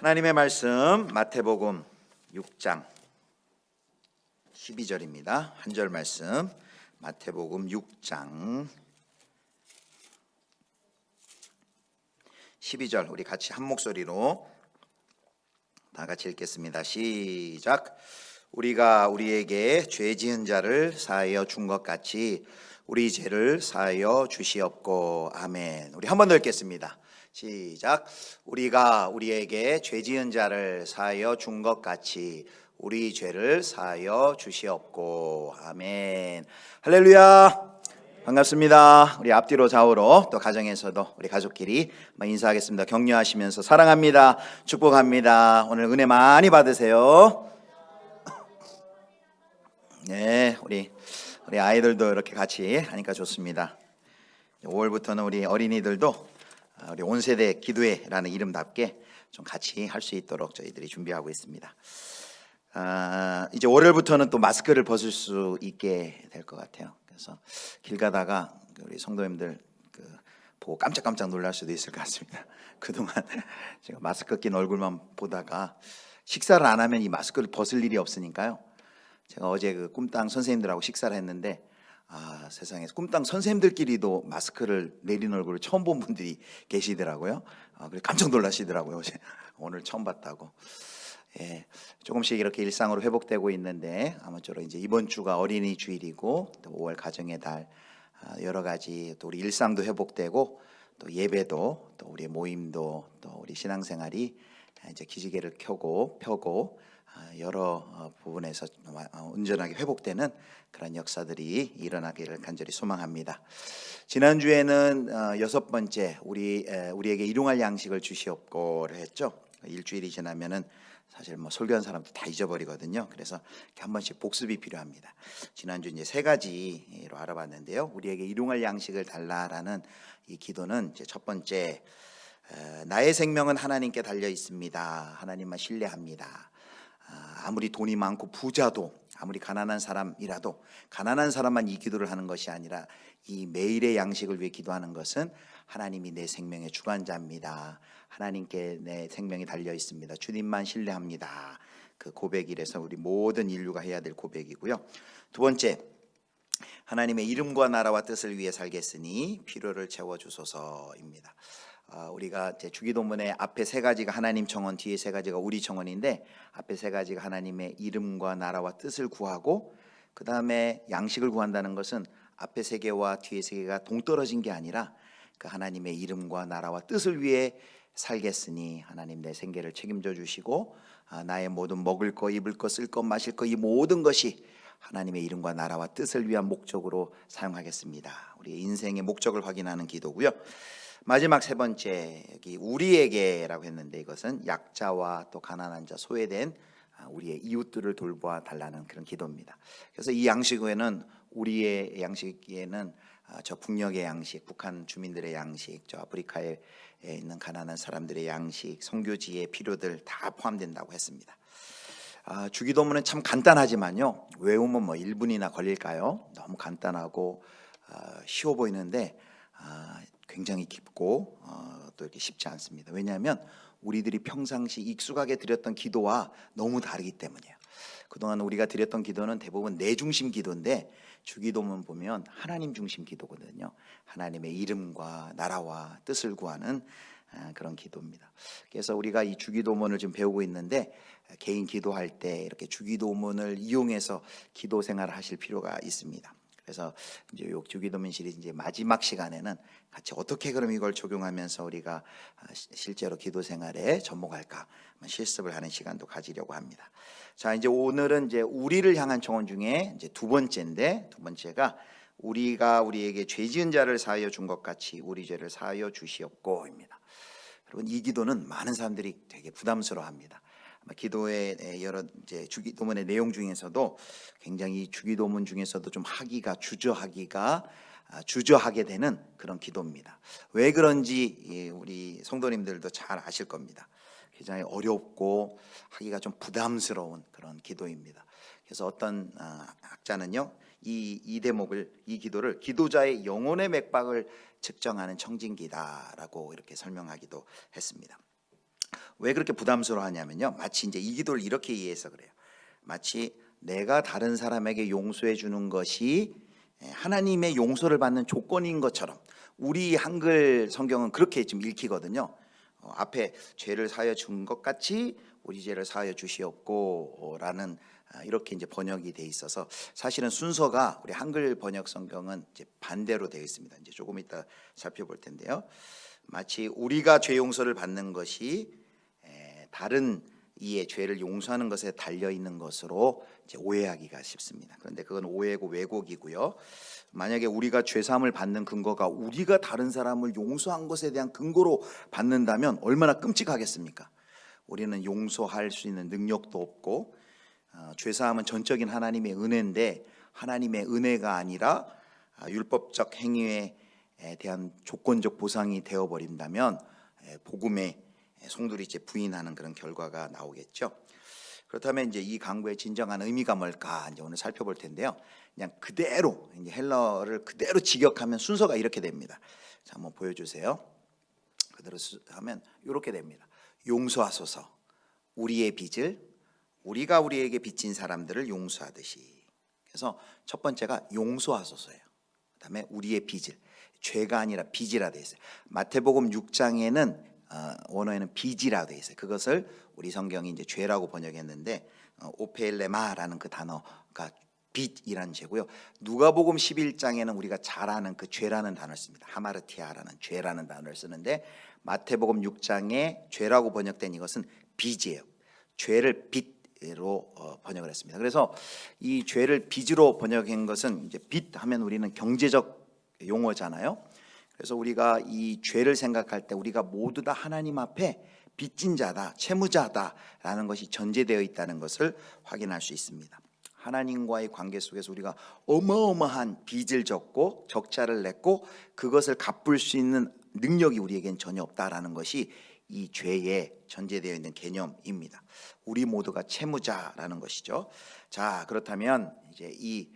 하나님의 말씀 마태복음 6장 12절입니다. 한 절 말씀 마태복음 6장 12절 우리 같이 한 목소리로 다 같이 읽겠습니다. 시작. 우리가 우리에게 죄 지은 자를 사하여 준 것 같이 우리 죄를 사하여 주시옵고. 아멘. 우리 한 번 더 읽겠습니다. 시작. 우리가 우리에게 죄 지은 자를 사하여 준 것 같이 우리 죄를 사하여 주시옵고. 아멘. 할렐루야. 반갑습니다. 우리 앞뒤로 좌우로 또 가정에서도 우리 가족끼리 인사하겠습니다. 격려하시면서 사랑합니다. 축복합니다. 오늘 은혜 많이 받으세요. 네, 우리 아이들도 이렇게 같이 하니까 좋습니다. 5월부터는 우리 어린이들도 우리 온세대 기도회라는 이름답게 좀 같이 할 수 있도록 저희들이 준비하고 있습니다. 이제 월요일부터는 또 마스크를 벗을 수 있게 될 것 같아요. 그래서 길 가다가 우리 성도님들 보고 깜짝깜짝 놀랄 수도 있을 것 같습니다. 그동안 제가 마스크 낀 얼굴만 보다가 식사를 안 하면 이 마스크를 벗을 일이 없으니까요. 제가 어제 꿈땅 선생님들하고 식사를 했는데 세상에 꿈땅 선생님들끼리도 마스크를 내린 얼굴을 처음 본 분들이 계시더라고요. 그래서 깜짝 놀라시더라고요. 오늘 처음 봤다고. 예, 조금씩 이렇게 일상으로 회복되고 있는데 아무쪼록 이제 이번 주가 어린이 주일이고 또 5월 가정의 달 여러 가지 또 우리 일상도 회복되고 또 예배도 또 우리 모임도 또 우리 신앙생활이 이제 기지개를 펴고 여러 부분에서 온전하게 회복되는 그런 역사들이 일어나기를 간절히 소망합니다. 지난주에는 6번째 우리에게 일용할 양식을 주시옵고를 했죠. 일주일이 지나면은 사실 설교한 사람도 다 잊어버리거든요. 그래서 이렇게 한 번씩 복습이 필요합니다. 지난주 이제 3가지로 알아봤는데요. 우리에게 일용할 양식을 달라라는 이 기도는 이제 첫 번째, 나의 생명은 하나님께 달려 있습니다. 하나님만 신뢰합니다. 아무리 돈이 많고 부자도 아무리 가난한 사람이라도 가난한 사람만 이 기도를 하는 것이 아니라 이 매일의 양식을 위해 기도하는 것은 하나님이 내 생명의 주관자입니다. 하나님께 내 생명이 달려 있습니다. 주님만 신뢰합니다. 그 고백이라서 우리 모든 인류가 해야 될 고백이고요. 두 번째, 하나님의 이름과 나라와 뜻을 위해 살겠으니 필요를 채워주소서입니다. 우리가 이제 주기도문의 앞에 3가지가 하나님 청원, 뒤에 3가지가 우리 청원인데 앞에 3가지가 하나님의 이름과 나라와 뜻을 구하고 그 다음에 양식을 구한다는 것은 앞에 3개와 뒤에 3개가 동떨어진 게 아니라 그 하나님의 이름과 나라와 뜻을 위해 살겠으니 하나님 내 생계를 책임져 주시고 나의 모든 먹을 거, 입을 거, 쓸 거, 마실 거 이 모든 것이 하나님의 이름과 나라와 뜻을 위한 목적으로 사용하겠습니다. 우리의 인생의 목적을 확인하는 기도고요. 마지막 3번째, 여기 우리에게라고 했는데 이것은 약자와 또 가난한 자, 소외된 우리의 이웃들을 돌보아 달라는 그런 기도입니다. 그래서 이 양식 외에는 우리의 양식에는 저 북녘의 양식, 북한 주민들의 양식, 저 아프리카에 있는 가난한 사람들의 양식, 선교지의 필요들 다 포함된다고 했습니다. 주기도문은 참 간단하지만요, 외우면 1분이나 걸릴까요? 너무 간단하고 쉬워 보이는데 굉장히 깊고 또 이렇게 쉽지 않습니다. 왜냐하면 우리들이 평상시 익숙하게 드렸던 기도와 너무 다르기 때문이에요. 그동안 우리가 드렸던 기도는 대부분 내 중심 기도인데 주기도문 보면 하나님 중심 기도거든요. 하나님의 이름과 나라와 뜻을 구하는 그런 기도입니다. 그래서 우리가 이 주기도문을 지금 배우고 있는데 개인 기도할 때 이렇게 주기도문을 이용해서 기도 생활을 하실 필요가 있습니다. 그래서 이제 주기도문 시리즈 이제 마지막 시간에는 같이 어떻게 그럼 이걸 적용하면서 우리가 실제로 기도 생활에 접목할까 실습을 하는 시간도 가지려고 합니다. 자, 이제 오늘은 이제 우리를 향한 청원 중에 이제 2번째인데, 2번째가 우리가 우리에게 죄 지은 자를 사하여 준 것 같이 우리 죄를 사하여 주시옵고입니다. 여러분, 이 기도는 많은 사람들이 되게 부담스러워합니다. 기도의 여러 이제 주기도문의 내용 중에서도 굉장히 주기도문 중에서도 좀 주저하게 되는 그런 기도입니다. 왜 그런지 우리 성도님들도 잘 아실 겁니다. 굉장히 어렵고 하기가 좀 부담스러운 그런 기도입니다. 그래서 어떤 학자는요, 이 대목을, 이 기도를 기도자의 영혼의 맥박을 측정하는 청진기다라고 이렇게 설명하기도 했습니다. 왜 그렇게 부담스러워하냐면요, 마치 이제 이 기도를 이렇게 이해해서 그래요. 마치 내가 다른 사람에게 용서해 주는 것이 하나님의 용서를 받는 조건인 것처럼 우리 한글 성경은 그렇게 좀 읽히거든요. 앞에 죄를 사하여 준 것 같이 우리 죄를 사하여 주시옵고라는 이렇게 이제 번역이 돼 있어서 사실은 순서가 우리 한글 번역 성경은 이제 반대로 되어 있습니다. 이제 조금 이따 살펴볼 텐데요. 마치 우리가 죄 용서를 받는 것이 다른 이의 죄를 용서하는 것에 달려 있는 것으로 이제 오해하기가 쉽습니다. 그런데 그건 오해고 왜곡이고요. 만약에 우리가 죄 사함을 받는 근거가 우리가 다른 사람을 용서한 것에 대한 근거로 받는다면 얼마나 끔찍하겠습니까? 우리는 용서할 수 있는 능력도 없고 죄 사함은 전적인 하나님의 은혜인데 하나님의 은혜가 아니라 율법적 행위에 대한 조건적 보상이 되어 버린다면 복음의 성도들이 이제 부인하는 그런 결과가 나오겠죠. 그렇다면 이제 이 강구의 진정한 의미가 뭘까 이제 오늘 살펴볼 텐데요. 그냥 그대로 이제 헬러를 그대로 직역하면 순서가 이렇게 됩니다. 자, 한번 보여주세요. 그대로 하면 이렇게 됩니다. 용서하소서 우리의 빚을 우리가 우리에게 빚진 사람들을 용서하듯이. 그래서 첫 번째가 용서하소서예요. 그다음에 우리의 빚을, 죄가 아니라 빚이라 되어 있어요. 마태복음 6장에는 원어에는 빚이라 되어 있어요. 그것을 우리 성경이 이제 죄라고 번역했는데 오페일레마라는 그 단어가 빚이라는 죄고요. 누가복음 11장에는 우리가 잘 아는 그 죄라는 단어를 씁니다. 하마르티아라는 죄라는 단어를 쓰는데 마태복음 6장에 죄라고 번역된 이것은 빚이에요. 죄를 빚으로 번역을 했습니다. 그래서 이 죄를 빚으로 번역한 것은 이제 빚 하면 우리는 경제적 용어잖아요. 그래서 우리가 이 죄를 생각할 때 우리가 모두 다 하나님 앞에 빚진 자다, 채무자다라는 것이 전제되어 있다는 것을 확인할 수 있습니다. 하나님과의 관계 속에서 우리가 어마어마한 빚을 졌고 적자를 냈고 그것을 갚을 수 있는 능력이 우리에겐 전혀 없다라는 것이 이 죄에 전제되어 있는 개념입니다. 우리 모두가 채무자라는 것이죠. 자, 그렇다면 이제 이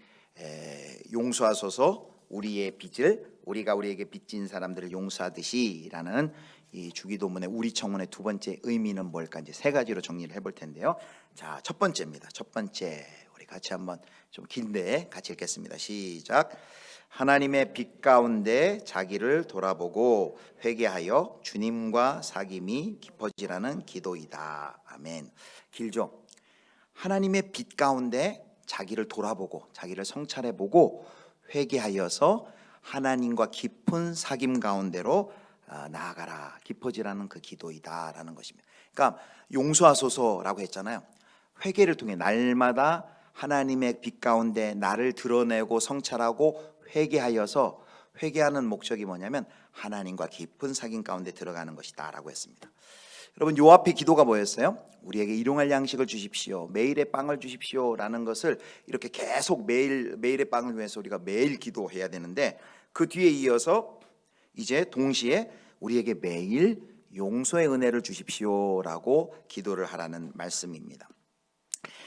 용서하소서 우리의 빚을 우리가 우리에게 빚진 사람들을 용서하듯이라는 이 주기도문의 우리 청문의 두 번째 의미는 뭘까? 이제 세 가지로 정리를 해볼 텐데요. 자, 첫 번째입니다. 첫 번째 우리 같이 한번 좀 긴데 같이 읽겠습니다. 시작. 하나님의 빛 가운데 자기를 돌아보고 회개하여 주님과 사귐이 깊어지라는 기도이다. 아멘. 길죠. 하나님의 빛 가운데 자기를 돌아보고 자기를 성찰해보고 회개하여서 하나님과 깊은 사귐 가운데로 나아가라. 깊어지라는 그 기도이다라는 것입니다. 그러니까 용서하소서라고 했잖아요. 회개를 통해 날마다 하나님의 빛 가운데 나를 드러내고 성찰하고 회개하여서 회개하는 목적이 뭐냐면 하나님과 깊은 사귐 가운데 들어가는 것이다라고 했습니다. 여러분 요 앞에 기도가 뭐였어요? 우리에게 일용할 양식을 주십시오. 매일의 빵을 주십시오라는 것을 이렇게 계속 매일의 빵을 위해서 우리가 매일 기도해야 되는데 그 뒤에 이어서 이제 동시에 우리에게 매일 용서의 은혜를 주십시오라고 기도를 하라는 말씀입니다.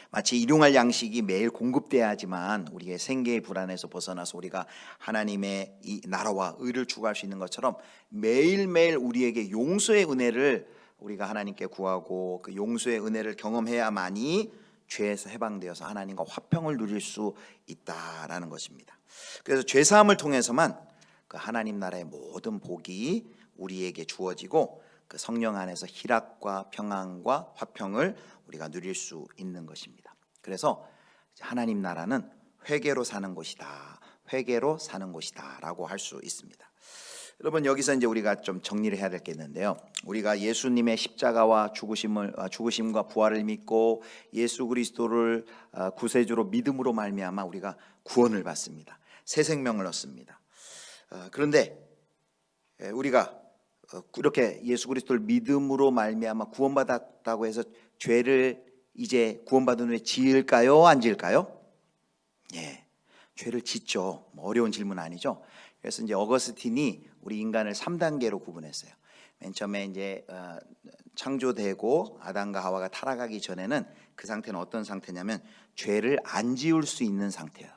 마치 일용할 양식이 매일 공급돼야지만 우리의 생계의 불안에서 벗어나서 우리가 하나님의 이 나라와 의를 추구할 수 있는 것처럼 매일매일 우리에게 용서의 은혜를 우리가 하나님께 구하고 그 용서의 은혜를 경험해야만이 죄에서 해방되어서 하나님과 화평을 누릴 수 있다라는 것입니다. 그래서 죄사함을 통해서만 그 하나님 나라의 모든 복이 우리에게 주어지고 그 성령 안에서 희락과 평안과 화평을 우리가 누릴 수 있는 것입니다. 그래서 하나님 나라는 회개로 사는 곳이다. 회개로 사는 곳이다라고 할 수 있습니다. 여러분 여기서 이제 우리가 좀 정리를 해야 될 게 있는데요. 우리가 예수님의 십자가와 죽으심과 부활을 믿고 예수 그리스도를 구세주로 믿음으로 말미암아 우리가 구원을 받습니다. 새 생명을 얻습니다. 그런데 우리가 이렇게 예수 그리스도를 믿음으로 말미암아 구원받았다고 해서 죄를 이제 구원받은 후에 지을까요? 안 지을까요? 예, 죄를 짓죠. 어려운 질문 아니죠. 그래서 이제 어거스틴이 우리 인간을 3단계로 구분했어요. 맨 처음에 이제 창조되고 아담과 하와가 타락하기 전에는 그 상태는 어떤 상태냐면 죄를 안 지을 수 있는 상태예요.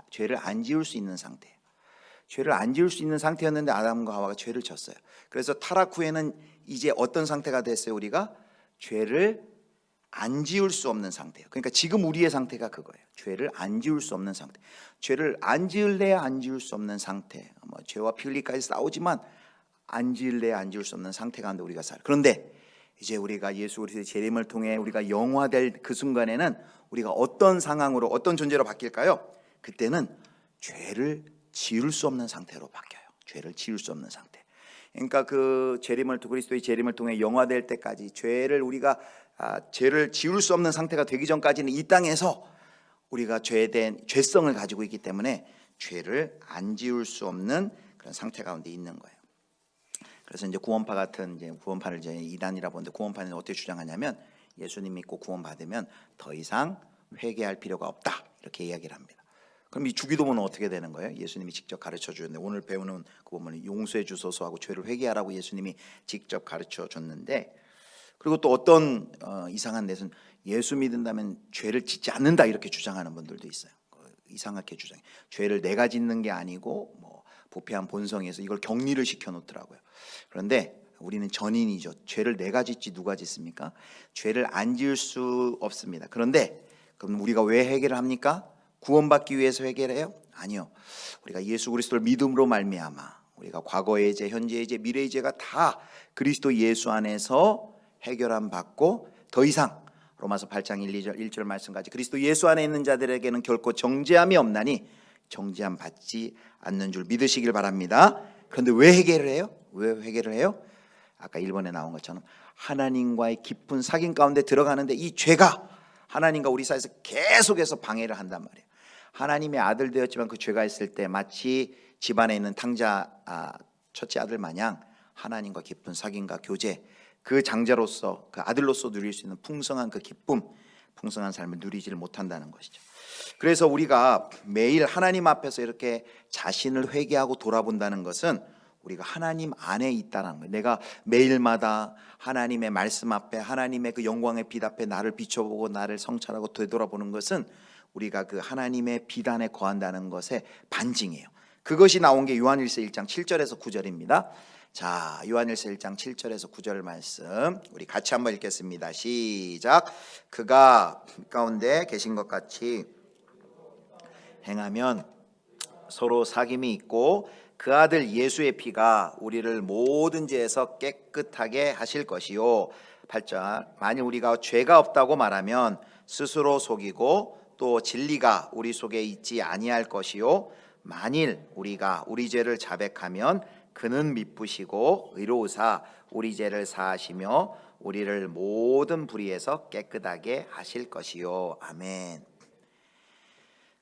죄를 안 지을 수 있는 상태예요. 죄를 안 지을 수 있는 상태였는데 아담과 하와가 죄를 졌어요. 그래서 타락 후에는 이제 어떤 상태가 됐어요? 우리가 죄를 안 지을 수 없는 상태예요. 그러니까 지금 우리의 상태가 그거예요. 죄를 안 지을 수 없는 상태. 죄를 안 지을래야 안 지을 수 없는 상태. 죄와 피 흘리기까지 싸우지만 안 지을래야 안 지을 수 없는 상태 가운데 우리가 살아요. 그런데 이제 우리가 예수 그리스도의 재림을 통해 우리가 영화될 그 순간에는 우리가 어떤 상황으로, 어떤 존재로 바뀔까요? 그때는 죄를 지을 수 없는 상태로 바뀌어요. 죄를 지을 수 없는 상태. 그러니까 그 그리스도의 재림을 통해 영화될 때까지 우리가 죄를 지을 수 없는 상태가 되기 전까지는 이 땅에서 우리가 죄된 죄성을 가지고 있기 때문에 죄를 안 지을 수 없는 그런 상태 가운데 있는 거예요. 그래서 이제 구원파 같은 구원파를 이제 이단이라 보는데, 구원파는 어떻게 주장하냐면 예수님 믿고 구원받으면 더 이상 회개할 필요가 없다, 이렇게 이야기를 합니다. 그럼 이 주기도문은 어떻게 되는 거예요? 예수님이 직접 가르쳐 주는데, 오늘 배우는 그 부분은 용서해 주소서 하고 죄를 회개하라고 예수님이 직접 가르쳐 줬는데, 그리고 또 어떤 이상한 데서는 예수 믿는다면 죄를 짓지 않는다, 이렇게 주장하는 분들도 있어요. 이상하게 주장해. 죄를 내가 짓는 게 아니고 부패한 본성에서 이걸 격리를 시켜 놓더라고요. 그런데 우리는 전인이죠. 죄를 내가 짓지 누가 짓습니까? 죄를 안 지을 수 없습니다. 그런데 그럼 우리가 왜 회개를 합니까? 구원받기 위해서 회개를 해요? 아니요. 우리가 예수 그리스도를 믿음으로 말미암아 우리가 과거의 죄, 현재의 죄, 미래의 죄가 다 그리스도 예수 안에서 해결함 받고 더 이상 로마서 8장 1절 말씀까지 그리스도 예수 안에 있는 자들에게는 결코 정죄함이 없나니 정죄함 받지 않는 줄 믿으시길 바랍니다. 그런데 왜 회개를 해요? 왜 회개를 해요? 아까 1번에 나온 것처럼 하나님과의 깊은 사귐 가운데 들어가는데 이 죄가 하나님과 우리 사이에서 계속해서 방해를 한단 말이에요. 하나님의 아들 되었지만 그 죄가 있을 때 마치 집안에 있는 탕자 첫째 아들 마냥 하나님과 깊은 사귐과 교제, 그 장자로서 그 아들로서 누릴 수 있는 풍성한 그 기쁨, 풍성한 삶을 누리지를 못한다는 것이죠. 그래서 우리가 매일 하나님 앞에서 이렇게 자신을 회개하고 돌아본다는 것은 우리가 하나님 안에 있다는 거예요. 내가 매일마다 하나님의 말씀 앞에, 하나님의 그 영광의 빛 앞에 나를 비춰보고 나를 성찰하고 되돌아보는 것은 우리가 그 하나님의 빛 안에 거한다는 것의 반증이에요. 그것이 나온 게 요한일서 1장 7절에서 9절입니다. 자, 요한일서 1장 7절에서 9절 말씀 우리 같이 한번 읽겠습니다. 시작. 그가 가운데 계신 것 같이 행하면 서로 사귐이 있고 그 아들 예수의 피가 우리를 모든 죄에서 깨끗하게 하실 것이요. 8절. 만일 우리가 죄가 없다고 말하면 스스로 속이고 또 진리가 우리 속에 있지 아니할 것이요. 만일 우리가 우리 죄를 자백하면 그는 미쁘시고 의로우사 우리 죄를 사하시며 우리를 모든 불의에서 깨끗하게 하실 것이요. 아멘.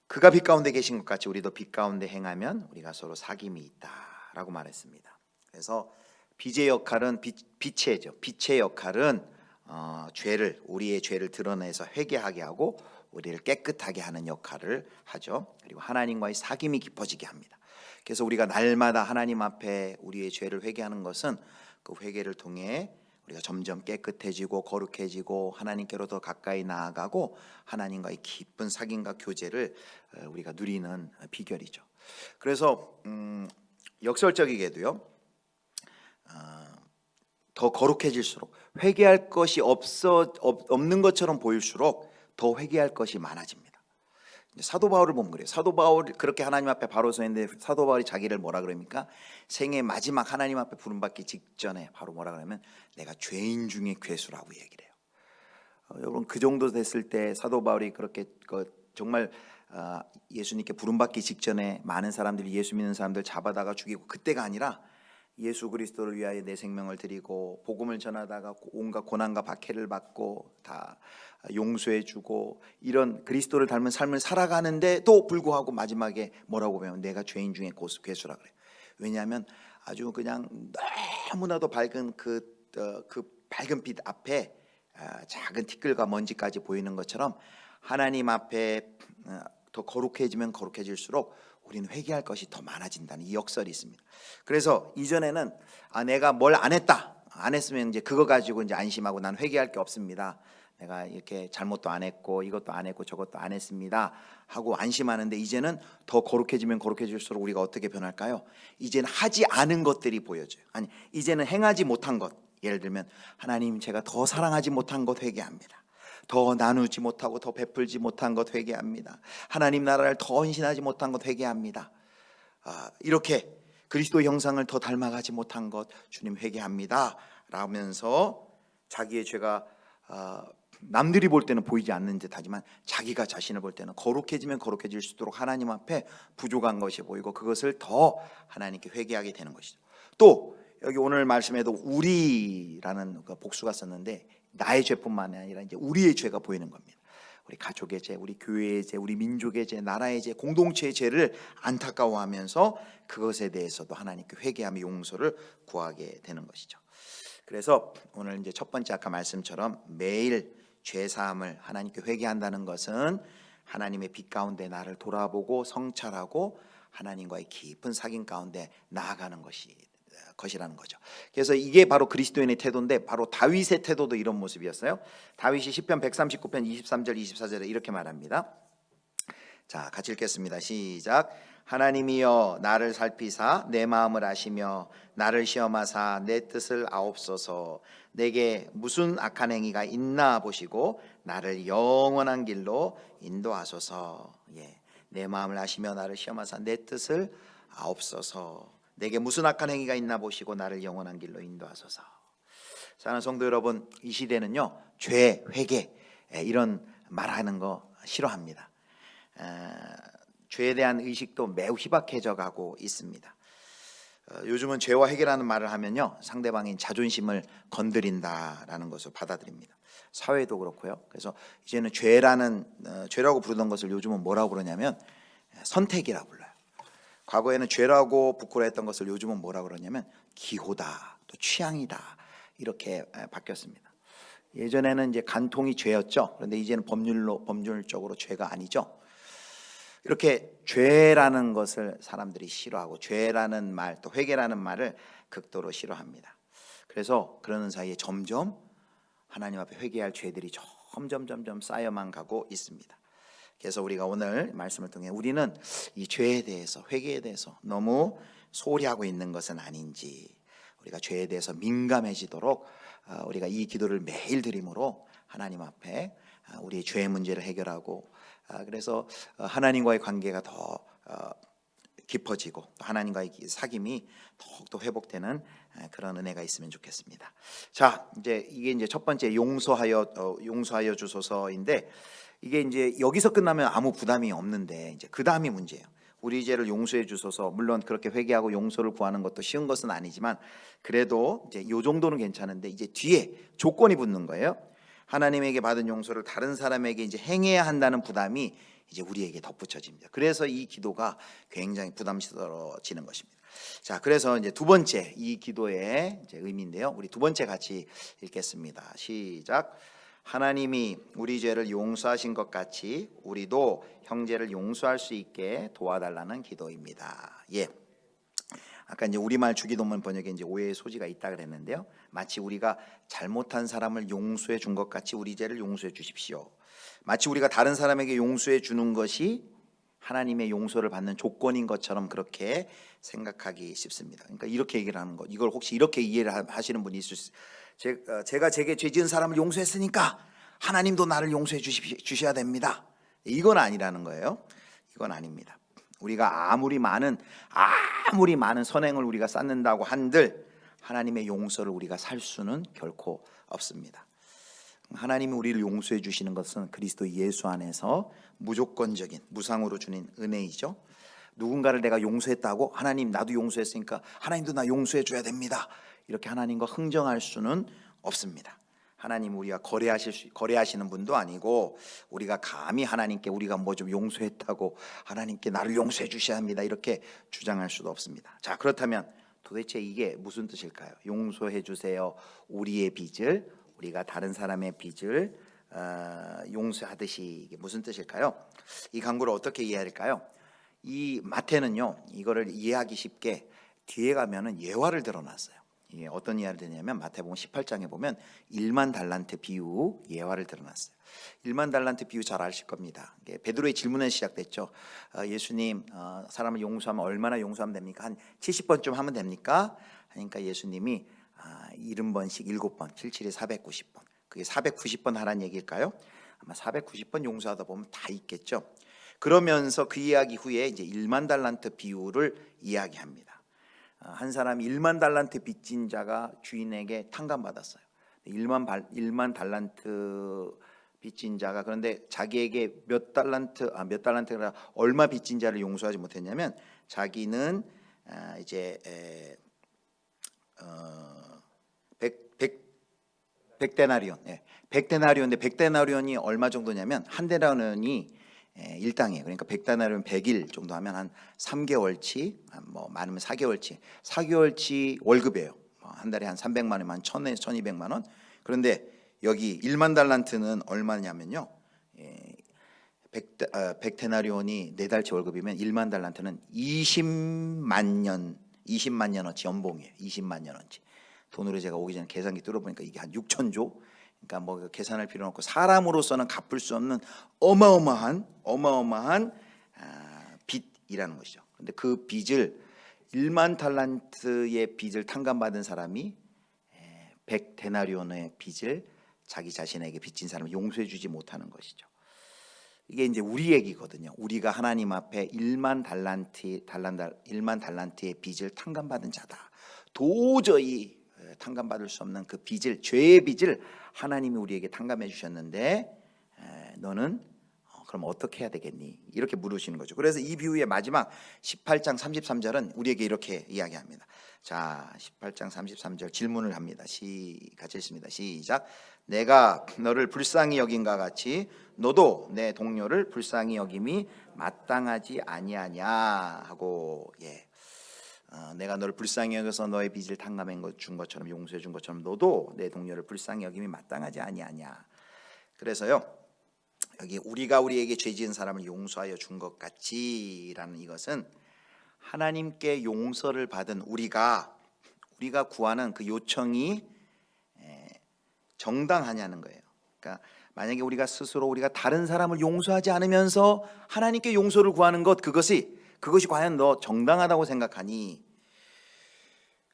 그가 빛 가운데 계신 것 같이 우리도 빛 가운데 행하면 우리가 서로 사귐이 있다라고 말했습니다. 그래서 빛의 역할은 빛이죠. 빛의 역할은 우리의 죄를 드러내서 회개하게 하고 우리를 깨끗하게 하는 역할을 하죠. 그리고 하나님과의 사귐이 깊어지게 합니다. 그래서 우리가 날마다 하나님 앞에 우리의 죄를 회개하는 것은 그 회개를 통해 우리가 점점 깨끗해지고 거룩해지고 하나님께로 더 가까이 나아가고 하나님과의 깊은 사귐과 교제를 우리가 누리는 비결이죠. 그래서 역설적이게도요, 더 거룩해질수록 회개할 것이 없는 것처럼 보일수록 더 회개할 것이 많아집니다. 사도 바울을 보면 그래요. 사도 바울이 그렇게 하나님 앞에 바로 서 있는데 사도 바울이 자기를 뭐라 그럽니까? 생애 마지막 하나님 앞에 부름받기 직전에 바로 뭐라 그러면 내가 죄인 중에 괴수라고 얘기를 해요. 여러분 그 정도 됐을 때 사도 바울이 그렇게 정말 예수님께 부름받기 직전에 많은 사람들이 예수 믿는 사람들 잡아다가 죽이고, 그때가 아니라 예수 그리스도를 위하여 내 생명을 드리고 복음을 전하다가 온갖 고난과 박해를 받고 다 용서해주고 이런 그리스도를 닮은 삶을 살아가는데도 불구하고 마지막에 뭐라고 보면 내가 죄인 중에 괴수라 그래요. 왜냐하면 아주 그냥 너무나도 밝은 그 밝은 빛 앞에 작은 티끌과 먼지까지 보이는 것처럼 하나님 앞에 더 거룩해지면 거룩해질수록 우리는 회개할 것이 더 많아진다는 이 역설이 있습니다. 그래서 이전에는 내가 뭘 안 했으면 이제 그거 가지고 이제 안심하고 난 회개할 게 없습니다. 내가 이렇게 잘못도 안 했고 이것도 안 했고 저것도 안 했습니다 하고 안심하는데, 이제는 더 거룩해지면 거룩해질수록 우리가 어떻게 변할까요? 이제는 하지 않은 것들이 보여져요. 아니, 이제는 행하지 못한 것, 예를 들면 하나님, 제가 더 사랑하지 못한 것 회개합니다. 더 나누지 못하고 더 베풀지 못한 것 회개합니다. 하나님 나라를 더 헌신하지 못한 것 회개합니다. 이렇게 그리스도의 형상을 더 닮아가지 못한 것 주님 회개합니다 라면서 자기의 죄가 남들이 볼 때는 보이지 않는 듯 하지만 자기가 자신을 볼 때는 거룩해지면 거룩해질수록 하나님 앞에 부족한 것이 보이고 그것을 더 하나님께 회개하게 되는 것이죠. 또 여기 오늘 말씀에도 우리라는 복수가 썼는데 나의 죄뿐만 아니라 이제 우리의 죄가 보이는 겁니다. 우리 가족의 죄, 우리 교회의 죄, 우리 민족의 죄, 나라의 죄, 공동체의 죄를 안타까워하면서 그것에 대해서도 하나님께 회개하며 용서를 구하게 되는 것이죠. 그래서 오늘 이제 첫 번째 아까 말씀처럼 매일 죄 사함을 하나님께 회개한다는 것은 하나님의 빛 가운데 나를 돌아보고 성찰하고 하나님과의 깊은 사귐 가운데 나아가는 것이라는 거죠. 그래서 이게 바로 그리스도인의 태도인데 바로 다윗의 태도도 이런 모습이었어요. 다윗이 시편 139편 23절 24절에 이렇게 말합니다. 자, 같이 읽겠습니다. 시작. 하나님이여 나를 살피사 내 마음을 아시며 나를 시험하사 내 뜻을 아옵소서. 내게 무슨 악한 행위가 있나 보시고 나를 영원한 길로 인도하소서. 내 마음을 아시며 나를 시험하사 내 뜻을 아옵소서. 내게 무슨 악한 행위가 있나 보시고 나를 영원한 길로 인도하소서. 사랑하는 성도 여러분, 이 시대는요 죄, 회개 이런 말하는 거 싫어합니다. 죄에 대한 의식도 매우 희박해져 가고 있습니다. 요즘은 죄와 회개라는 말을 하면요 상대방의 자존심을 건드린다라는 것을 받아들입니다. 사회도 그렇고요. 그래서 이제는 죄라고 부르던 것을 요즘은 뭐라고 그러냐면 선택이라고 불러요. 과거에는 죄라고 부끄러워했던 것을 요즘은 뭐라고 그러냐면 기호다, 또 취향이다 이렇게 바뀌었습니다. 예전에는 이제 간통이 죄였죠. 그런데 이제는 법률적으로 죄가 아니죠. 이렇게 죄라는 것을 사람들이 싫어하고 죄라는 말, 또 회개라는 말을 극도로 싫어합니다. 그래서 그러는 사이에 점점 하나님 앞에 회개할 죄들이 점점 쌓여만 가고 있습니다. 그래서 우리가 오늘 말씀을 통해 우리는 이 죄에 대해서, 회개에 대해서 너무 소홀히 하고 있는 것은 아닌지, 우리가 죄에 대해서 민감해지도록 우리가 이 기도를 매일 드림으로 하나님 앞에 우리의 죄의 문제를 해결하고, 그래서 하나님과의 관계가 더 깊어지고 하나님과의 사귐이 더욱더 회복되는 그런 은혜가 있으면 좋겠습니다. 자, 이게 이제 첫 번째 용서하여 주소서인데, 이게 이제 여기서 끝나면 아무 부담이 없는데 이제 그 다음이 문제예요. 우리 죄를 용서해 주소서. 물론 그렇게 회개하고 용서를 구하는 것도 쉬운 것은 아니지만 그래도 이제 요 정도는 괜찮은데 이제 뒤에 조건이 붙는 거예요. 하나님에게 받은 용서를 다른 사람에게 이제 행해야 한다는 부담이 이제 우리에게 덧붙여집니다. 그래서 이 기도가 굉장히 부담스러워지는 것입니다. 자, 그래서 이제 두 번째 이 기도의 이제 의미인데요. 우리 두 번째 같이 읽겠습니다. 시작. 하나님이 우리 죄를 용서하신 것 같이 우리도 형제를 용서할 수 있게 도와달라는 기도입니다. 아까 이제 우리말 주기도문 번역에 이제 오해의 소지가 있다 그랬는데요. 마치 우리가 잘못한 사람을 용서해 준 것 같이 우리 죄를 용서해 주십시오. 마치 우리가 다른 사람에게 용서해 주는 것이 하나님의 용서를 받는 조건인 것처럼 그렇게 생각하기 쉽습니다. 그러니까 이렇게 얘기를 하는 것, 이걸 혹시 이렇게 이해를 하시는 분이 있을 수 있어요. 제가 제게 죄 지은 사람을 용서했으니까 하나님도 나를 용서해 주셔야 됩니다. 이건 아니라는 거예요. 이건 아닙니다. 우리가 아무리 많은 선행을 우리가 쌓는다고 한들 하나님의 용서를 우리가 살 수는 결코 없습니다. 하나님이 우리를 용서해 주시는 것은 그리스도 예수 안에서 무조건적인 무상으로 주는 은혜이죠. 누군가를 내가 용서했다고 하나님 나도 용서했으니까 하나님도 나 용서해 줘야 됩니다. 이렇게 하나님과 흥정할 수는 없습니다. 하나님 우리가 거래하시는 분도 아니고 우리가 감히 하나님께 우리가 뭐 좀 용서했다고 하나님께 나를 용서해 주셔야 합니다 이렇게 주장할 수도 없습니다. 자, 그렇다면 도대체 이게 무슨 뜻일까요? 용서해 주세요. 우리의 빚을, 우리가 다른 사람의 빚을 용서하듯이 이게 무슨 뜻일까요? 이 강구를 어떻게 이해할까요? 이 마태는요 이거를 이해하기 쉽게 뒤에 가면은 예화를 들어놨어요. 이게 어떤 예화를 드냐면 마태복음 18장에 보면 1만 달란트 비유 예화를 들어놨어요. 1만 달란트 비유 잘 아실 겁니다. 베드로의 질문에 시작됐죠. 예수님, 사람을 용서하면 얼마나 용서하면 됩니까? 한 70번쯤 하면 됩니까? 하니까 예수님이 70번씩 7번, 77에 490번. 그게 490번 하라는 얘기일까요? 아마 490번 용서하다 보면 다 있겠죠. 그러면서 그 이야기 후에 이제 1만 달란트 비유를 이야기합니다. 한 사람이 1만 달란트 빚진 자가 주인에게 탕감받았어요. 1만 달란트 빚진 자가, 그런데 자기에게 몇 달란트가 얼마 빚진 자를 용서하지 못했냐면, 자기는 이제 100데나리온, 100데나리온인데 100데나리온이 얼마 정도냐면, 한 데나리온이 일당이에요. 그러니까 100데나리온 100일 정도 하면 한 3개월치, 뭐 많으면 4개월치 월급이에요. 한 달에 한 300만 원만 1,000에서 1,200만 원. 그런데 여기 1만 달란트는 얼마냐면요, 100데나리온이 4달치 월급이면 1만 달란트는 20만 년어치 연봉이에요. 20만 년어치. 돈으로 제가 오기 전에 계산기 뚫어보니까 이게 한 6천조. 그러니까 뭐 계산할 필요는 없고 사람으로서는 갚을 수 없는 어마어마한 빚이라는 것이죠. 그런데 그 빚을 1만 달란트의 빚을 탕감받은 사람이 100데나리온의 빚을 자기 자신에게 빚진 사람을 용서해 주지 못하는 것이죠. 이게 이제 우리 얘기거든요. 우리가 하나님 앞에 1만 달란트의 빚을 탕감받은 자다. 도저히 탕감받을 수 없는 그 빚을, 죄의 빚을 하나님이 우리에게 탕감해 주셨는데, 너는 그럼 어떻게 해야 되겠니? 이렇게 물으시는 거죠. 그래서 이 비유의 마지막 18장 33절은 우리에게 이렇게 이야기합니다. 자, 18장 33절 질문을 합니다. 같이 읽습니다. 시작. 내가 너를 불쌍히 여긴가 같이 너도 내 동료를 불쌍히 여김이 마땅하지 아니하냐 하고, 내가 너를 불쌍히 여겨서 너의 빚을 탕감해 준 것처럼, 용서해 준 것처럼 너도 내 동료를 불쌍히 여김이 마땅하지 아니하냐. 그래서요, 여기 우리가 우리에게 죄 지은 사람을 용서하여 준 것 같이라는 이것은 하나님께 용서를 받은 우리가 구하는 그 요청이 정당하냐는 거예요. 그러니까 만약에 우리가 스스로 우리가 다른 사람을 용서하지 않으면서 하나님께 용서를 구하는 것, 그것이 과연 너 정당하다고 생각하니?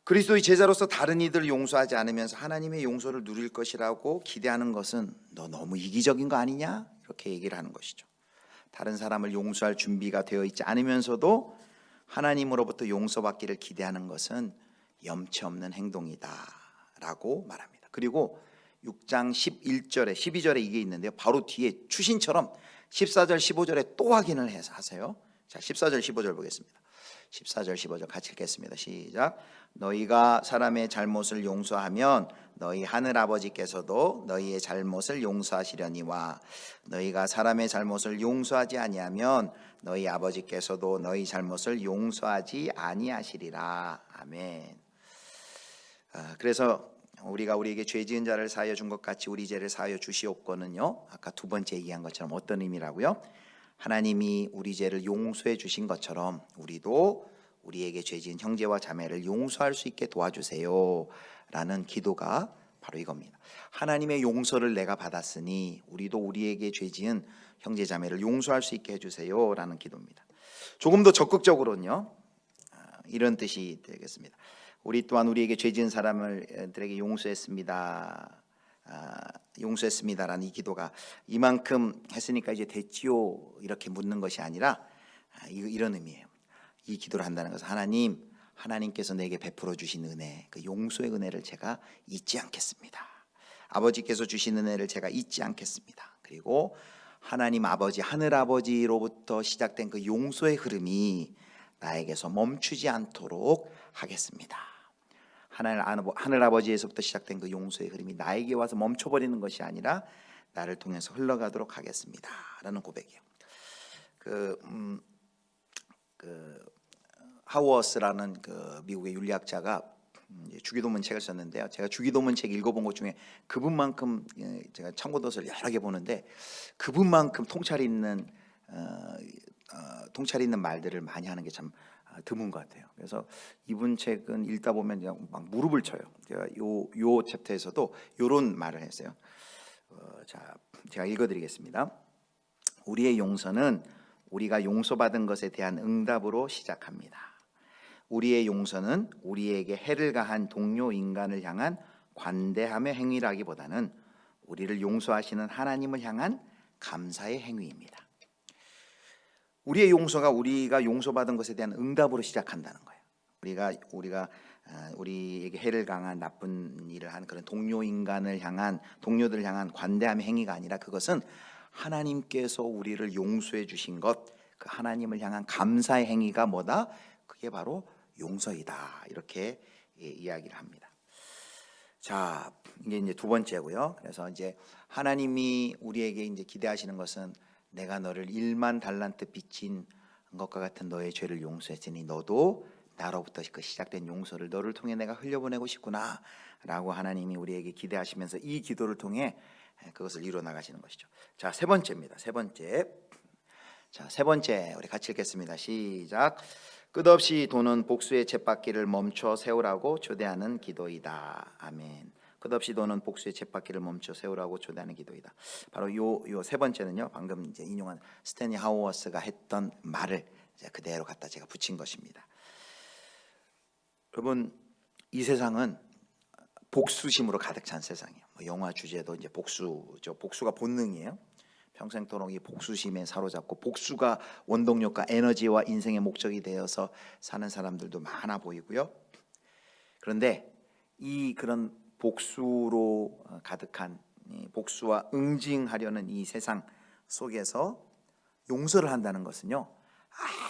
그리스도의 제자로서 다른 이들을 용서하지 않으면서 하나님의 용서를 누릴 것이라고 기대하는 것은 너 너무 이기적인 거 아니냐? 이렇게 얘기를 하는 것이죠. 다른 사람을 용서할 준비가 되어 있지 않으면서도 하나님으로부터 용서받기를 기대하는 것은 염치 없는 행동이다 라고 말합니다. 그리고 6장 11절에 12절에 이게 있는데요, 바로 뒤에 추신처럼 14절 15절에 또 확인을 해서 하세요. 자, 14절 15절 보겠습니다. 14절 15절 같이 읽겠습니다. 시작. 너희가 사람의 잘못을 용서하면 너희 하늘 아버지께서도 너희의 잘못을 용서하시려니와 너희가 사람의 잘못을 용서하지 아니하면 너희 아버지께서도 너희 잘못을 용서하지 아니하시리라. 아멘. 그래서 우리가 우리에게 죄 지은 자를 사하여 준 것 같이 우리 죄를 사하여 주시옵고는요, 아까 두 번째 얘기한 것처럼 어떤 의미라고요? 하나님이 우리 죄를 용서해 주신 것처럼 우리도 우리에게 죄 지은 형제와 자매를 용서할 수 있게 도와주세요 라는 기도가 바로 이겁니다. 하나님의 용서를 내가 받았으니 우리도 우리에게 죄 지은 형제 자매를 용서할 수 있게 해주세요 라는 기도입니다. 조금 더 적극적으로는요, 이런 뜻이 되겠습니다. 우리 또한 우리에게 죄 지은 사람들에게 용서했습니다라는 이 기도가 이만큼 했으니까 이제 됐지요 이렇게 묻는 것이 아니라 이런 의미예요. 이 기도를 한다는 것은 하나님께서 내게 베풀어 주신 은혜, 그 용서의 은혜를 제가 잊지 않겠습니다. 아버지께서 주신 은혜를 제가 잊지 않겠습니다. 그리고 하나님 아버지, 하늘 아버지로부터 시작된 그 용서의 흐름이 나에게서 멈추지 않도록 하겠습니다. 하늘 아버지에서부터 시작된 그 용서의 흐름이 나에게 와서 멈춰버리는 것이 아니라 나를 통해서 흘러가도록 하겠습니다 라는 고백이에요. 하워스라는 그 미국의 윤리학자가 주기도문 책을 썼는데요, 제가 주기도문 책 읽어본 것 중에 그분만큼, 제가 참고도서를 여러 개 보는데 그분만큼 통찰 있는 말들을 많이 하는 게 참 드문 것 같아요. 그래서 이분 책은 읽다 보면 그냥 막 무릎을 쳐요. 제가 요 챕터에서도 이런 말을 했어요. 자, 제가 읽어드리겠습니다. 우리의 용서는 우리가 용서받은 것에 대한 응답으로 시작합니다. 우리의 용서는 우리에게 해를 가한 동료 인간을 향한 관대함의 행위라기보다는 우리를 용서하시는 하나님을 향한 감사의 행위입니다. 우리의 용서가 우리가 용서받은 것에 대한 응답으로 시작한다는 거예요. 우리가 우리에게 해를 가한 나쁜 일을 한 그런 동료들을 향한 관대함의 행위가 아니라 그것은 하나님께서 우리를 용서해 주신 것, 그 하나님을 향한 감사의 행위가 뭐다? 그게 바로 용서이다. 이렇게 이야기를 합니다. 자, 이게 이제 두 번째고요. 그래서 이제 하나님이 우리에게 이제 기대하시는 것은 내가 너를 1만 달란트 빚진 것과 같은 너의 죄를 용서했으니 너도 나로부터 그 시작된 용서를 너를 통해 내가 흘려보내고 싶구나 라고 하나님이 우리에게 기대하시면서 이 기도를 통해 그것을 이루어 나가시는 것이죠. 자, 세 번째입니다. 세 번째 우리 같이 읽겠습니다. 시작. 끝없이 도는 복수의 쳇바퀴를 멈춰 세우라고 초대하는 기도이다. 아멘. 끝없이 도는 복수의 쳇바퀴를 멈춰 세우라고 초대하는 기도이다. 바로 요 세 번째는요, 방금 이제 인용한 스탠리 하우어스가 했던 말을 이제 그대로 갖다 제가 붙인 것입니다. 여러분, 이 세상은 복수심으로 가득 찬 세상이에요. 영화 주제도 이제 복수죠. 복수가 본능이에요. 평생토록 이 복수심에 사로잡고 복수가 원동력과 에너지와 인생의 목적이 되어서 사는 사람들도 많아 보이고요. 그런데 이 그런 복수로 가득한 복수와 응징하려는 이 세상 속에서 용서를 한다는 것은요,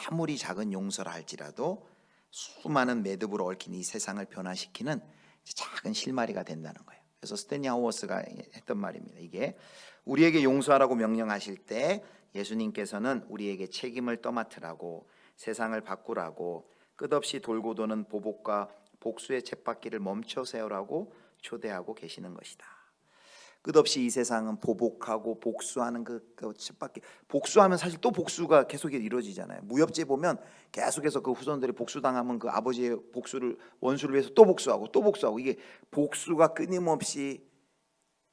아무리 작은 용서를 할지라도 수많은 매듭으로 얽힌 이 세상을 변화시키는 작은 실마리가 된다는 거예요. 그래서 스탠리 하우어스가 했던 말입니다. 이게 우리에게 용서하라고 명령하실 때 예수님께서는 우리에게 책임을 떠맡으라고, 세상을 바꾸라고, 끝없이 돌고 도는 보복과 복수의 쳇바퀴를 멈춰 세우라고 초대하고 계시는 것이다. 끝없이 이 세상은 보복하고 복수하는 그 쳇바퀴, 복수하면 사실 또 복수가 계속 이루어지잖아요. 무협지에 보면 계속해서 그 후손들이 복수당하면 그 아버지의 원수를 위해서 또 복수하고 이게 복수가 끊임없이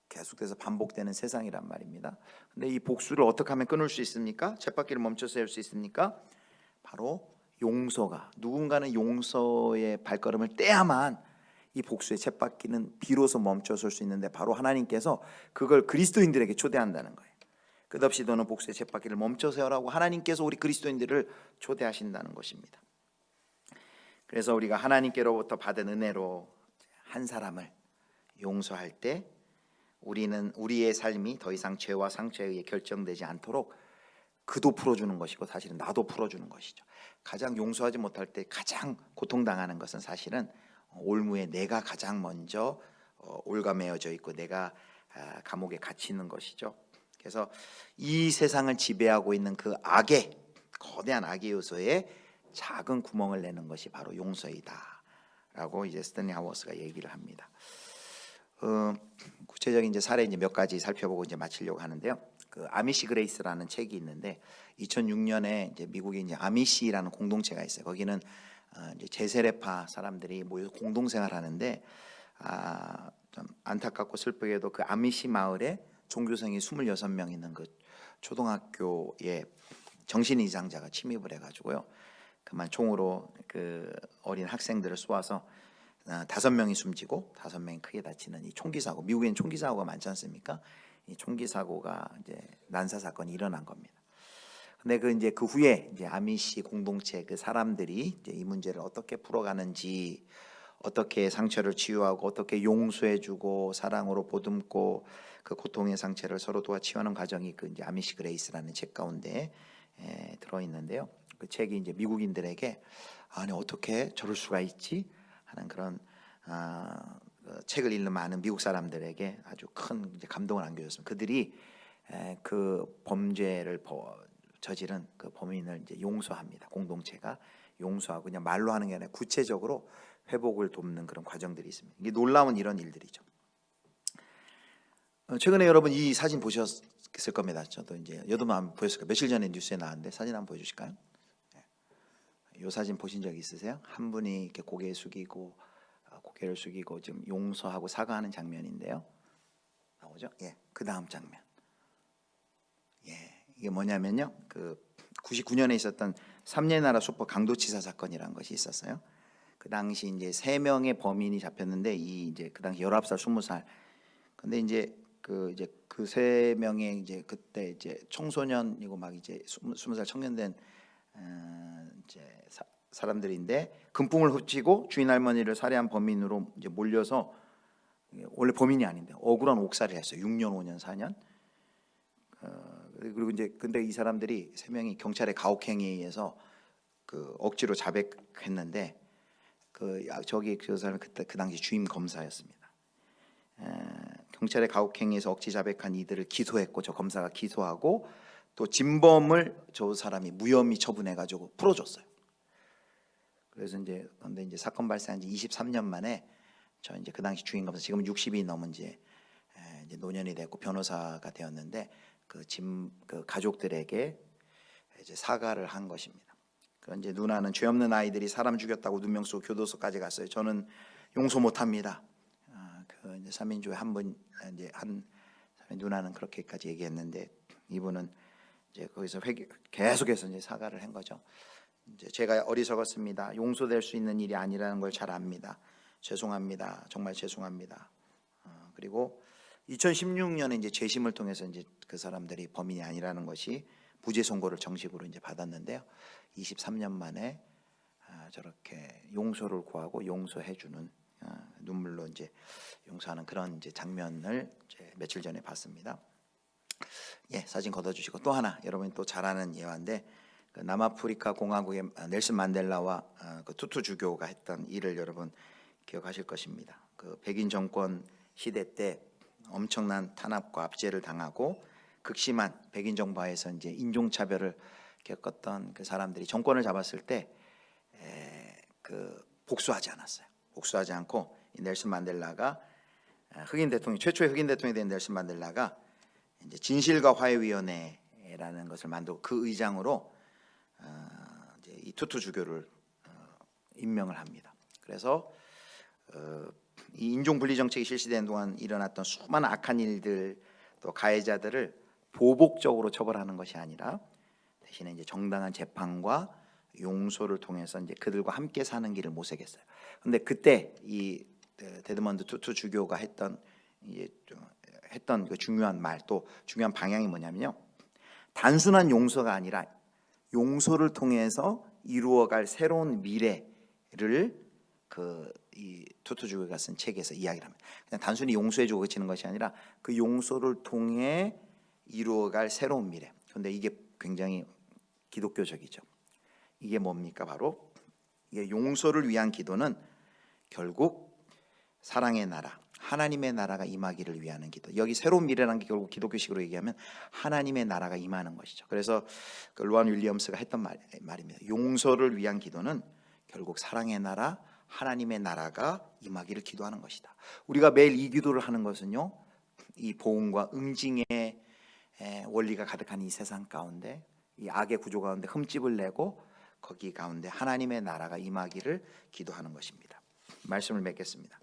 계속해서 반복되는 세상이란 말입니다. 근데 이 복수를 어떻게 하면 끊을 수 있습니까? 쳇바퀴를 멈춰 세울 수 있습니까? 바로 용서가, 누군가는 용서의 발걸음을 떼야만 이 복수의 쳇바퀴는 비로소 멈춰설 수 있는데, 바로 하나님께서 그걸 그리스도인들에게 초대한다는 거예요. 끝없이 도는 복수의 쳇바퀴를 멈춰 세우라고 하나님께서 우리 그리스도인들을 초대하신다는 것입니다. 그래서 우리가 하나님께로부터 받은 은혜로 한 사람을 용서할 때 우리는 우리의 삶이 더 이상 죄와 상처에 의해 결정되지 않도록 그도 풀어주는 것이고 사실은 나도 풀어주는 것이죠. 가장 용서하지 못할 때 가장 고통당하는 것은 사실은 올무에 내가 가장 먼저 올가매어져 있고 내가 감옥에 갇히는 것이죠. 그래서 이 세상을 지배하고 있는 그 악의, 거대한 악의 요소에 작은 구멍을 내는 것이 바로 용서이다라고 이제 스탠리 하우어스가 얘기를 합니다. 구체적인 이제 사례 이제 몇 가지 살펴보고 이제 마치려고 하는데요. 그 아미시 그레이스라는 책이 있는데 2006년에 이제 미국에 이제 아미시라는 공동체가 있어요. 거기는 이제 제세례파 사람들이 모여서 공동생활하는데 좀 안타깝고 슬프게도 그 아미시 마을에 종교생이 26명 있는 그 초등학교에 정신 이상자가 침입을 해가지고요. 그만 총으로 그 어린 학생들을 쏘아서 5명이 숨지고 5명이 크게 다치는 이 총기 사고, 미국에는 총기 사고가 많지 않습니까? 이 총기 사고가 이제 난사 사건이 일어난 겁니다. 근데 그 후에 이제 아미시 공동체 그 사람들이 이제 이 문제를 어떻게 풀어가는지, 어떻게 상처를 치유하고 어떻게 용서해주고 사랑으로 보듬고 그 고통의 상처를 서로 도와 치유하는 과정이 그 이제 아미시 그레이스라는 책 가운데 들어 있는데요. 그 책이 이제 미국인들에게 아니 어떻게 저럴 수가 있지 하는 그런 책을 읽는 많은 미국 사람들에게 아주 큰 이제 감동을 안겨줬습니다. 그들이 그 범죄를 저지른 그 범인을 이제 용서합니다. 공동체가 용서하고 그냥 말로 하는 게 아니라 구체적으로 회복을 돕는 그런 과정들이 있습니다. 이게 놀라운 이런 일들이죠. 최근에 여러분 이 사진 보셨을 겁니다. 저도 이제 여러분 안 보셨을 거예요. 며칠 전에 뉴스에 나왔는데 사진 한번 보여주실까요? 이 사진 보신 적 있으세요? 한 분이 이렇게 고개를 숙이고 좀 용서하고 사과하는 장면인데요. 나오죠? 예, 그 다음 장면. 예, 이게 뭐냐면요. 그 99년에 있었던 삼례나라 수포 강도치사 사건이라는 것이 있었어요. 그 당시 이제 3명의 범인이 잡혔는데 이 이제 그 당시 19살, 20살. 근데 이제 그 3명의 이제 그때 이제 청소년이고 막 이제 20살 청년 된 이제 사람들인데 금품을 훔치고 주인 할머니를 살해한 범인으로 이제 몰려서 원래 범인이 아닌데 억울한 옥살이를 했어요. 6년, 5년, 4년. 그리고 이제 근데 이 사람들이 3명이 경찰의 가혹행위에 의해서 그 억지로 자백했는데 그 사람이 그때 그 당시 주임 검사였습니다. 경찰의 가혹행위에서 억지 자백한 이들을 기소했고 저 검사가 기소하고 또 진범을 저 사람이 무혐의 처분해가지고 풀어줬어요. 그래서 이제 근데 이제 사건 발생한 지 23년 만에 저 이제 그 당시 주임 검사 지금 60이 넘은 이제 노년이 됐고 변호사가 되었는데 그 가족들에게 이제 사과를 한 것입니다. 그 이제 누나는 죄 없는 아이들이 사람 죽였다고 누명 쓰고 교도소까지 갔어요. 저는 용서 못합니다. 그 이제 3인조의 한 누나는 그렇게까지 얘기했는데 이분은 이제 거기서 계속해서 이제 사과를 한 거죠. 이제 제가 어리석었습니다. 용서될 수 있는 일이 아니라는 걸 잘 압니다. 죄송합니다. 정말 죄송합니다. 그리고 2016년에 이제 재심을 통해서 이제 그 사람들이 범인이 아니라는 것이 무죄 선고를 정식으로 이제 받았는데요. 23년 만에 저렇게 용서를 구하고 용서해주는 눈물로 이제 용서하는 그런 이제 장면을 이제 며칠 전에 봤습니다. 예, 사진 걷어주시고 또 하나 여러분이 또 잘 아는 예화인데 그 남아프리카 공화국의 넬슨 만델라와 그 투투 주교가 했던 일을 여러분 기억하실 것입니다. 그 백인 정권 시대 때 엄청난 탄압과 압제를 당하고 극심한 백인 정부하에서 이제 인종차별을 겪었던 그 사람들이 정권을 잡았을 때 그 복수하지 않았어요. 복수하지 않고 이 넬슨 만델라가 흑인 대통령 최초의 흑인 대통령이 된 넬슨 만델라가 이제 진실과 화해위원회라는 것을 만들고 그 의장으로 이제 이 투투 주교를 임명을 합니다. 그래서 이 인종 분리 정책이 실시된 동안 일어났던 수많은 악한 일들 또 가해자들을 보복적으로 처벌하는 것이 아니라 대신에 이제 정당한 재판과 용서를 통해서 이제 그들과 함께 사는 길을 모색했어요. 그런데 그때 이 데드먼드 투투 주교가 했던 그 중요한 말 또 중요한 방향이 뭐냐면요. 단순한 용서가 아니라 용서를 통해서 이루어갈 새로운 미래를 이 투투 주교가 쓴 책에서 이야기를 합니다. 그냥 단순히 용서해주고 그치는 것이 아니라 그 용서를 통해 이루어갈 새로운 미래. 그런데 이게 굉장히 기독교적이죠. 이게 뭡니까? 바로 이게 용서를 위한 기도는 결국 사랑의 나라, 하나님의 나라가 임하기를 위하는 기도. 여기 새로운 미래라는 게 결국 기독교식으로 얘기하면 하나님의 나라가 임하는 것이죠. 그래서 그 로안 윌리엄스가 했던 말입니다. 용서를 위한 기도는 결국 사랑의 나라, 하나님의 나라가 임하기를 기도하는 것이다. 우리가 매일 이 기도를 하는 것은요, 이 보응과 응징의 원리가 가득한 이 세상 가운데, 이 악의 구조 가운데 흠집을 내고 거기 가운데 하나님의 나라가 임하기를 기도하는 것입니다. 말씀을 맺겠습니다.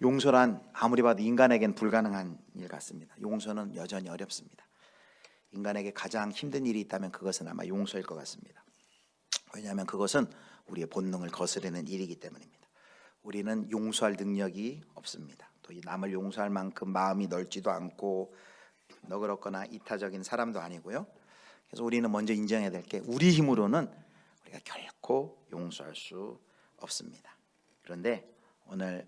용서란 아무리 봐도 인간에겐 불가능한 일 같습니다. 용서는 여전히 어렵습니다. 인간에게 가장 힘든 일이 있다면 그것은 아마 용서일 것 같습니다. 왜냐하면 그것은 우리의 본능을 거스르는 일이기 때문입니다. 우리는 용서할 능력이 없습니다. 또 이 남을 용서할 만큼 마음이 넓지도 않고 너그럽거나 이타적인 사람도 아니고요. 그래서 우리는 먼저 인정해야 될 게 우리 힘으로는 우리가 결코 용서할 수 없습니다. 그런데 오늘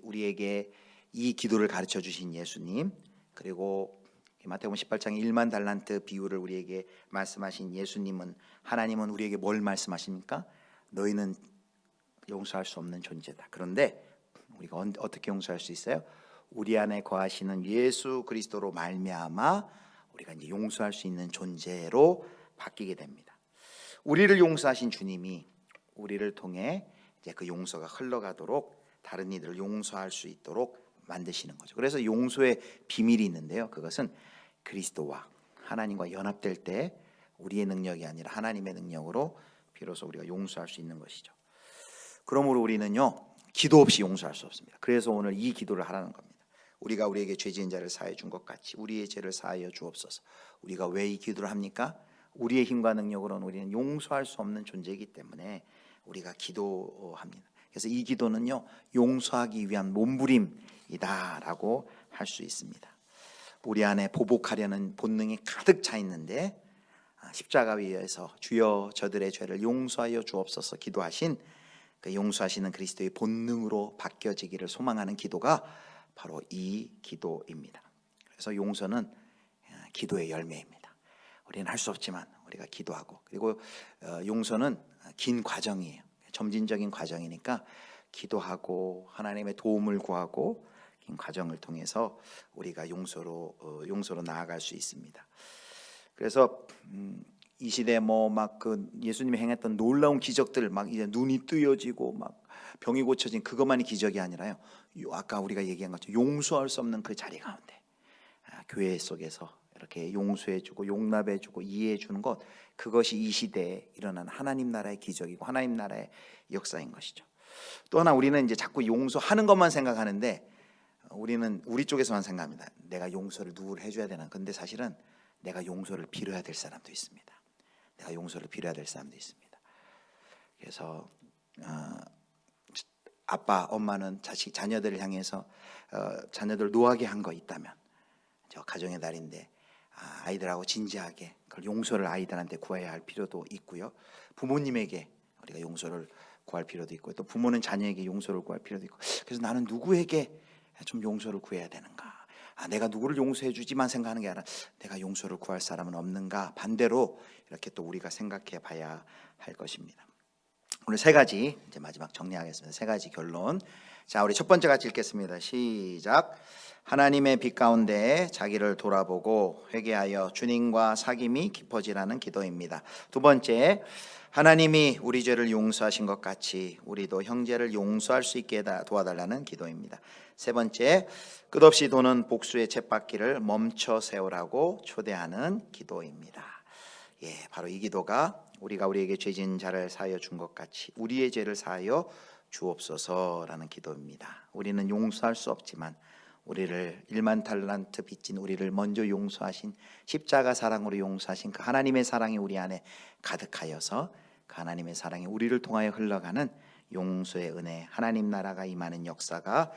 우리에게 이 기도를 가르쳐 주신 예수님, 그리고 마태복음 18장 1만 달란트 비유를 우리에게 말씀하신 예수님은, 하나님은 우리에게 뭘 말씀하십니까? 너희는 용서할 수 없는 존재다. 그런데 우리가 어떻게 용서할 수 있어요? 우리 안에 거하시는 예수 그리스도로 말미암아 우리가 이제 용서할 수 있는 존재로 바뀌게 됩니다. 우리를 용서하신 주님이 우리를 통해 이제 그 용서가 흘러가도록 다른 이들을 용서할 수 있도록 만드시는 거죠. 그래서 용서의 비밀이 있는데요. 그것은 그리스도와 하나님과 연합될 때 우리의 능력이 아니라 하나님의 능력으로 비로소 우리가 용서할 수 있는 것이죠. 그러므로 우리는요, 기도 없이 용서할 수 없습니다. 그래서 오늘 이 기도를 하라는 겁니다. 우리가 우리에게 죄 지은 자를 사하여 준 것 같이 우리의 죄를 사하여 주옵소서. 우리가 왜 이 기도를 합니까? 우리의 힘과 능력으로는 우리는 용서할 수 없는 존재이기 때문에 우리가 기도합니다. 그래서 이 기도는요, 용서하기 위한 몸부림이다라고 할 수 있습니다. 우리 안에 보복하려는 본능이 가득 차 있는데 십자가 위에서 주여 저들의 죄를 용서하여 주옵소서 기도하신 그 용서하시는 그리스도의 본능으로 바뀌어지기를 소망하는 기도가 바로 이 기도입니다. 그래서 용서는 기도의 열매입니다. 우리는 할 수 없지만 우리가 기도하고, 그리고 용서는 긴 과정이에요. 점진적인 과정이니까 기도하고 하나님의 도움을 구하고 긴 과정을 통해서 우리가 용서로 나아갈 수 있습니다. 그래서 이 시대에 막 그 예수님이 행했던 놀라운 기적들, 막 이제 눈이 뜨여지고 막 병이 고쳐진 그것만이 기적이 아니라요, 아까 우리가 얘기한 것처럼 용서할 수 없는 그 자리 가운데 교회 속에서 이렇게 용서해주고 용납해주고 이해해주는 것, 그것이 이 시대에 일어난 하나님 나라의 기적이고 하나님 나라의 역사인 것이죠. 또 하나, 우리는 이제 자꾸 용서하는 것만 생각하는데 우리는 우리 쪽에서만 생각합니다. 내가 용서를 누구를 해줘야 되나. 근데 사실은 내가 용서를 빌어야 될 사람도 있습니다. 내가 용서를 빌어야 될 사람도 있습니다. 그래서 아빠, 엄마는 자녀들을 향해서 자녀들 노하게 한 거 있다면, 저 가정의 날인데 아이들하고 진지하게 그걸 용서를 아이들한테 구해야 할 필요도 있고요. 부모님에게 우리가 용서를 구할 필요도 있고, 또 부모는 자녀에게 용서를 구할 필요도 있고. 그래서 나는 누구에게 좀 용서를 구해야 되는가? 내가 누구를 용서해 주지만 생각하는 게 아니라 내가 용서를 구할 사람은 없는가? 반대로 이렇게 또 우리가 생각해 봐야 할 것입니다. 오늘 세 가지, 이제 마지막 정리하겠습니다. 세 가지 결론. 자, 우리 첫 번째 같이 읽겠습니다. 시작. 하나님의 빛 가운데 자기를 돌아보고 회개하여 주님과 사귐이 깊어지라는 기도입니다. 두 번째, 하나님이 우리 죄를 용서하신 것 같이 우리도 형제를 용서할 수 있게 도와달라는 기도입니다. 세 번째, 끝없이 도는 복수의 쳇바퀴를 멈춰 세우라고 초대하는 기도입니다. 바로 이 기도가 우리가 우리에게 죄진 자를 사하여 준 것 같이 우리의 죄를 사하여 주옵소서라는 기도입니다. 우리는 용서할 수 없지만 우리를 1만 달란트 빚진 우리를 먼저 용서하신, 십자가 사랑으로 용서하신 그 하나님의 사랑이 우리 안에 가득하여서 그 하나님의 사랑이 우리를 통하여 흘러가는 용서의 은혜, 하나님 나라가 임하는 역사가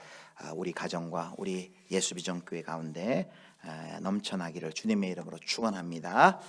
우리 가정과 우리 예수비전교회 가운데 넘쳐나기를 주님의 이름으로 축원합니다.